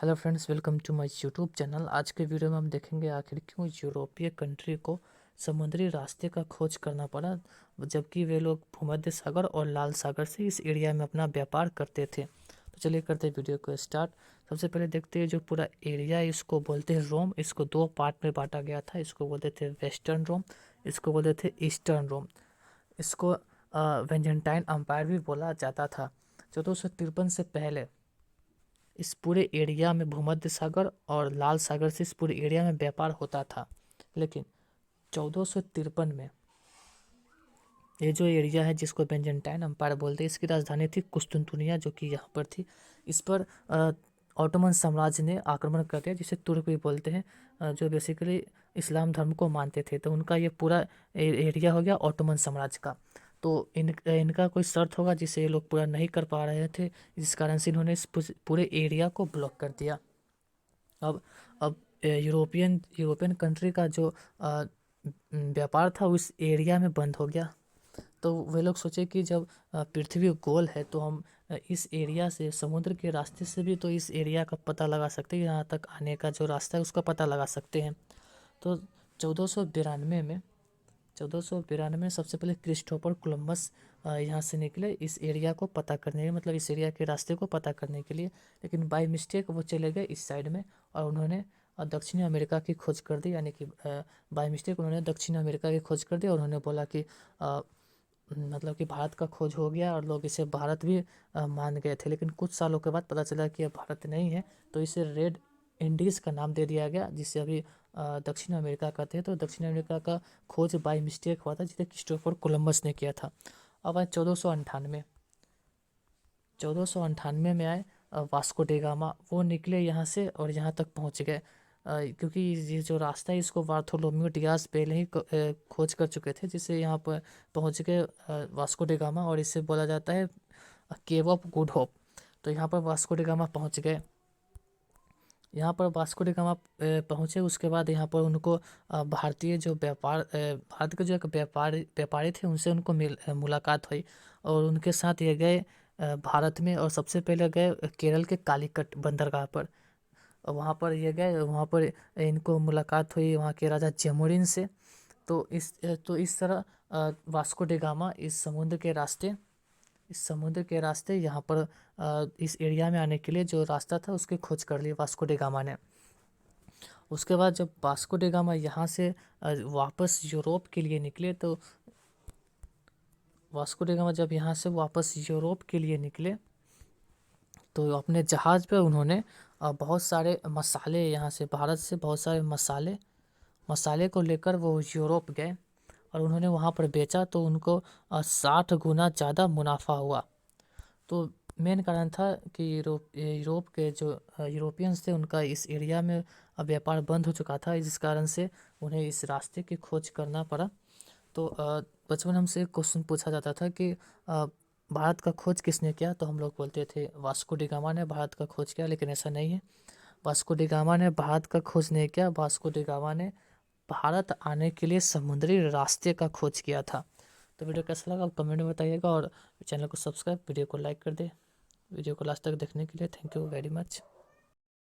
Hello friends, welcome to my YouTube channel. आज के video में हम देखेंगे आखिर क्यों यूरोपीय कंट्री को समुद्री रास्ते का खोज करना पड़ा, जबकि वे लोग भूमध्य सागर और लाल सागर से इस एरिया में अपना व्यापार करते थे। तो चलिए करते हैं वीडियो को स्टार्ट। सबसे पहले देखते हैं जो पूरा एरिया है, इसको बोलते हैं रोम। इसको दो पार्ट में बांटा गया था। इसको बोलते थे वेस्टर्न रोम, इसको बोलते थे ईस्टर्न रोम। इसको वेंजेंटाइन अम्पायर भी बोला जाता था। 1453 से पहले इस पूरे एरिया में भूमध्य सागर और लाल सागर से इस पूरे एरिया में व्यापार होता था। लेकिन 1453 में ये जो एरिया है जिसको बेंजेंटाइन अम्पायर बोलते हैं, इसकी राजधानी थी कुस्तुनतुनिया, जो कि यहाँ पर थी। इस पर ऑटोमन साम्राज्य ने आक्रमण कर दिया, जिसे तुर्क भी बोलते हैं, जो बेसिकली इस्लाम धर्म को मानते थे। तो उनका ये पूरा एरिया हो गया ऑटोमन साम्राज्य का। तो इनका कोई शर्त होगा जिसे ये लोग पूरा नहीं कर पा रहे थे, जिस कारण से इन्होंने इस पूरे एरिया को ब्लॉक कर दिया। अब अब यूरोपियन यूरोपियन कंट्री का जो व्यापार था उस एरिया में बंद हो गया। तो वे लोग सोचे कि जब पृथ्वी गोल है तो हम इस एरिया से, समुद्र के रास्ते से भी तो इस एरिया का पता लगा सकते हैं, यहाँ तक आने का जो रास्ता है उसका पता लगा सकते हैं। तो 1492 में सबसे पहले क्रिस्टोफर कोलंबस यहाँ से निकले इस एरिया को पता करने के लिए, मतलब इस एरिया के रास्ते को पता करने के लिए। लेकिन बाय मिस्टेक वो चले गए इस साइड में और उन्होंने दक्षिणी अमेरिका की खोज कर दी। यानी कि बाय मिस्टेक उन्होंने दक्षिण अमेरिका की खोज कर दी और उन्होंने बोला कि मतलब कि भारत का खोज हो गया, और लोग इसे भारत भी मान गए थे। लेकिन कुछ सालों के बाद पता चला कि यह भारत नहीं है, तो इसे रेड इंडीज़ का नाम दे दिया गया, जिसे अभी दक्षिण अमेरिका कहते हैं। तो दक्षिण अमेरिका का खोज बाय मिस्टेक हुआ था, जिसे क्रिस्टोफर कोलंबस ने किया था। अब आए 1498 में आए वास्को डी गामा। वो निकले यहाँ से और यहाँ तक पहुँच गए, क्योंकि ये जो रास्ता है इसको बार्थोलोम्यू डियास पहले ही खोज कर चुके थे, जिससे यहाँ पर पहुँच गए वास्को डी गामा, और इसे बोला जाता है केव ऑफ गुड होप। तो यहाँ पर वास्को डी गामा पहुँच गए। यहाँ पर वास्को डी गामा पहुँचे, उसके बाद यहाँ पर उनको भारतीय जो भारत के जो एक व्यापारी थे उनसे उनको मुलाकात हुई, और उनके साथ ये गए भारत में। और सबसे पहले गए केरल के कालीकट बंदरगाह पर, और वहाँ पर ये गए, वहाँ पर इनको मुलाकात हुई वहाँ के राजा जैमोरिन से। तो इस तरह वास्को डी गामा इस समुद्र के रास्ते यहाँ पर इस एरिया में आने के लिए जो रास्ता था उसकी खोज कर ली वास्को डी गामा ने। उसके बाद जब वास्को डी गामा यहाँ से वापस यूरोप के लिए निकले, तो वास्को डी गामा जब यहाँ से वापस यूरोप के लिए निकले तो अपने जहाज़ पे उन्होंने बहुत सारे मसाले, यहाँ से भारत से बहुत सारे मसाले को लेकर वो यूरोप गए, और उन्होंने वहाँ पर बेचा, तो उनको 60 गुना ज़्यादा मुनाफा हुआ। तो मेन कारण था कि यूरोप के जो यूरोपियंस थे उनका इस एरिया में व्यापार बंद हो चुका था, जिस कारण से उन्हें इस रास्ते की खोज करना पड़ा। तो बचपन हमसे एक क्वेश्चन पूछा जाता था कि भारत का खोज किसने किया, तो हम लोग बोलते थे वास्को डी गामा ने भारत का खोज किया। लेकिन ऐसा नहीं है, वास्को डी गामा ने भारत का खोज नहीं किया। वास्को डी गामा ने भारत आने के लिए समुद्री रास्ते का खोज किया था। तो वीडियो कैसा लगा आप कमेंट में बताइएगा, और चैनल को सब्सक्राइब, वीडियो को लाइक कर दे। वीडियो को लास्ट तक देखने के लिए थैंक यू वेरी मच।